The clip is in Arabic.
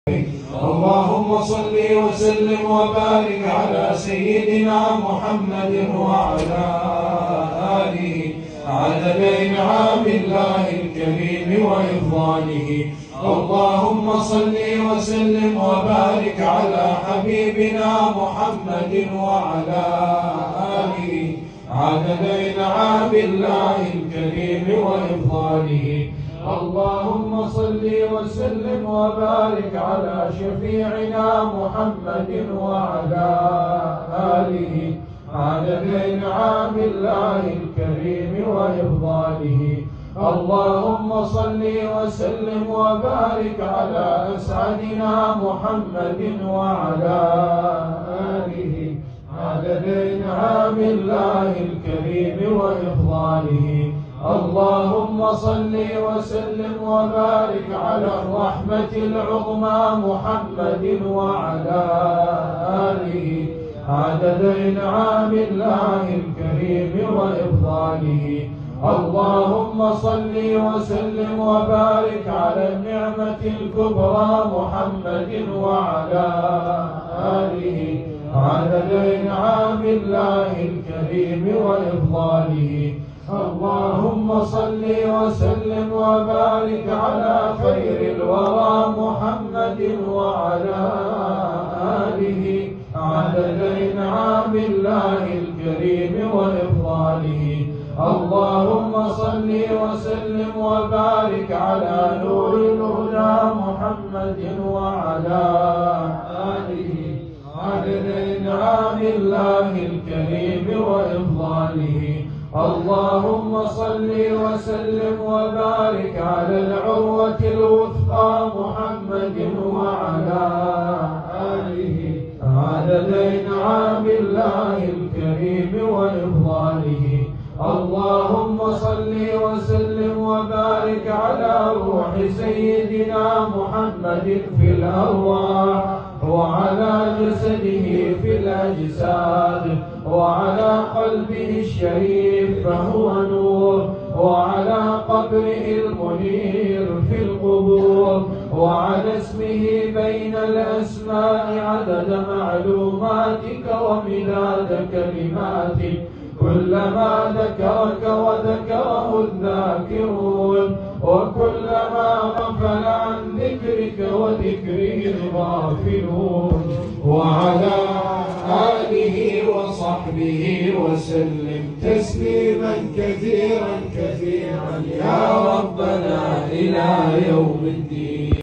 اللهم صل وسلم وبارك على سيدنا محمد وعلى آله عدد إنعام الله الكريم وإفضاله. اللهم صل وسلم وبارك على حبيبنا محمد وعلى آله عدد إنعام الله الكريم وإفضاله. اللهم صل وسلم وبارك على شفيعنا محمد وعلى آله عدد إنعام الله الكريم وإفضاله. اللهم صل وسلم وبارك على أسعدنا محمد وعلى آله عدد إنعام الله الكريم وإفضاله. اللهم صل وسلم وبارك على الرحمة العظمى محمد وعلى آله عدد إنعام الله الكريم وإفضاله. اللهم صل وسلم وبارك على النعمة الكبرى محمد وعلى آله عدد إنعام الله الكريم وإفضاله. اللهم صل وسلم وبارك على خير الورى محمد وعلى آله عدد إنعام الله الكريم وإفضاله. اللهم صل وسلم وبارك على نور الهدى محمد وعلى آله عدد إنعام الله الكريم وإفضاله. اللهم صل وسلم وبارك على العروة الوثقى محمد وعلى آله عدد إنعام الله الكريم وإفضاله. اللهم صل وسلم وبارك على روح سيدنا محمد في الأرواح وعلى جسده في الأجساد وعلى قلبه الشريف فهو نور وعلى قبره المنير في القبور وعلى اسمه بين الأسماء عدد معلوماتك ومداد كلماتك كلما ذكرك وذكره الذاكرون وكلما غفل عن ذكرك وذكره الغافلون. وعلى آله وصحبه وسلم تسليما كثيرا كثيرا يا ربنا إلى يوم الدين.